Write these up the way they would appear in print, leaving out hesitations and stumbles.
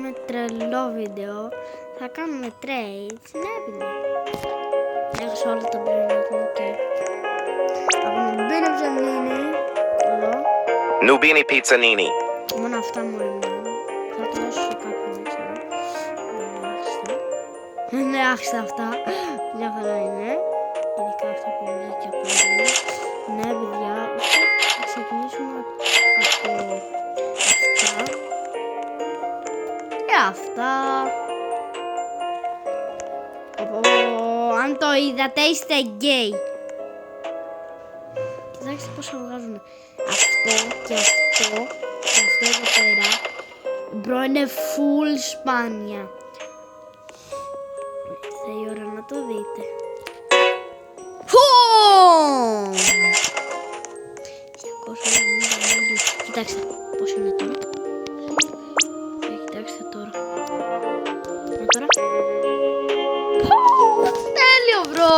κάνουμε τρελό βίντεο. Θα κάνουμε trades. Ναι, παιδιά. Έχασα όλα τα μπρίνια μου και από την Nubini Pizzanini. Εδώ. Nubini Pizzanini. Μόνο αυτά μου έμειναν. Θα το δώσω σε κάποιον, δεν ξέρω. Είναι άχιστα αυτά. Μια χαρά είναι. Ειδικά αυτά που είναι και από εδώ. Ναι, παιδιά. Θα ξεκινήσουμε από αυτά. Και αυτά. Αν το είδατε είστε γκέι. Κοιτάξτε πόσο βγάζουν. Αυτό και αυτό και αυτό εδώ πέρα. Μπρο είναι full σπάνια. Ήρθε η ώρα να το δείτε. Κοιτάξτε πώς είναι τώρα. Κοιτάξτε τώρα. Τώρα. Τέλειο μπρο.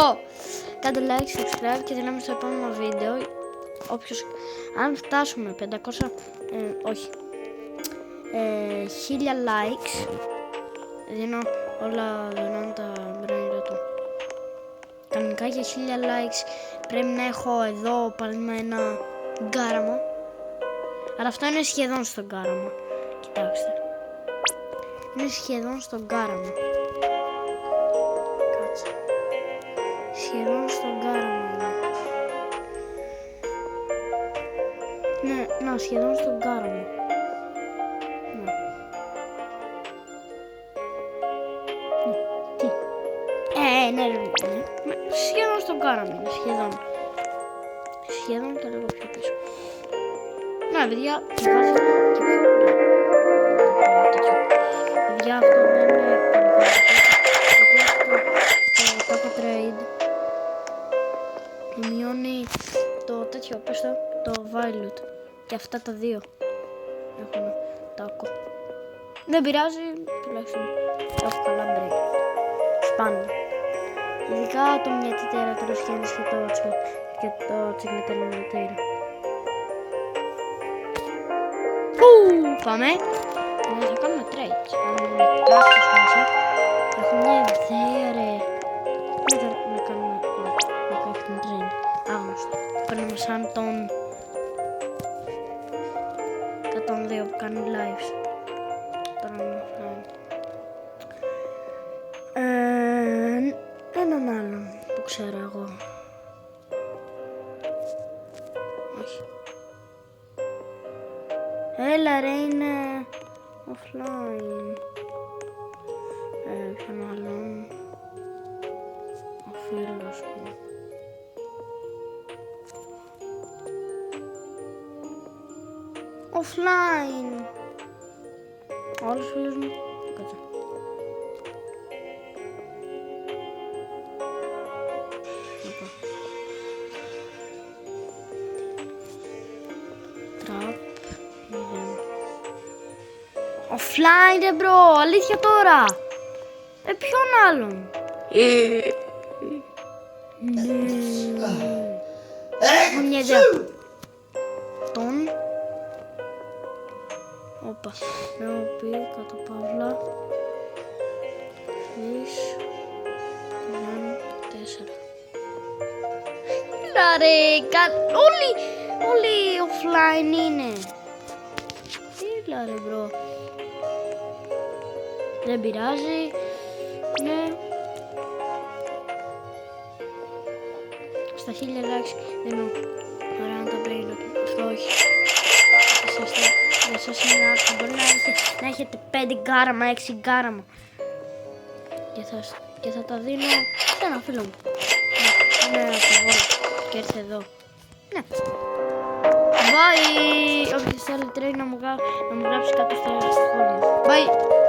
Κάντε like, subscribe και δίναμε στο επόμενο βίντεο. Όποιος, αν φτάσουμε 500, όχι, 1000 likes, δίνω όλα δωρεάν τα μπράνια του. Κανονικά για 1000 likes πρέπει να έχω εδώ παράδειγμα ένα γκάραμα. Αλλά αυτό είναι σχεδόν στο γκάραμα. Κοιτάξτε. Είναι σχεδόν στο γκάραμα. Κάτσε. Σχεδόν στο γκάραμα είναι. Ναι, να, σχεδόν στο γκάραμα. Ναι. Τι. Ναι, ναι. Σχεδόν στο γκάραμα είναι, σχεδόν. Σχεδόν το λίγο πιο πίσω. Ναι, παιδιά, και βάζει και πιο πολλά. Παιδιά, αυτό δεν είναι πολύ γιατί αυτό το trade μειώνει το τέτοιο, πες το value. Και αυτά τα δύο έχουν τάκο. Δεν πειράζει, τουλάχιστον έχω καλά break. Σπάνια. Ειδικά το μυατιτέρα, το ρωσχένης και το τσιγκλετέλινοτέρα. Πάμε. Ναι, θα κάνουμε trades. Έχω μια ιδέα ρε. Δεν θα να κάνουμε trade. Άγνωστο. Παίρνουμε σαν τον 102 που κάνει lives. Παίρνουμε έναν άλλον που ξέρω εγώ. Όχι. Έλα ρε, είναι offline. Ποιον άλλον. Ο φίλος μου. Offline. Όλους τους φίλους μου. Κάτσε. Τραπ. Offline ρε μπρο, αλήθεια τώρα. Ποιον άλλον. Έχω μια ιδέα. Τον. Όπα. Νεοπή, κάτω παύλα. Φυσ. 4. Έλα ρε, όλοι offline είναι. Έλα ρε μπρο. Δεν πειράζει. Ναι. Στα 1000 likes δίνω δωρεάν τα μπρέιλα του. Αυτό όχι. Για εσάς είναι άπτο. Μπορεί να έχετε 5 γκάραμα, 6 γκάραμα. Και θα τα δίνω σε ένα φίλο μου. Ναι, από εγώ. Και έρθει εδώ. Ναι. Bye! Όποιος θέλει τρέι να μου γράψει κάτω στα σχόλια. Bye!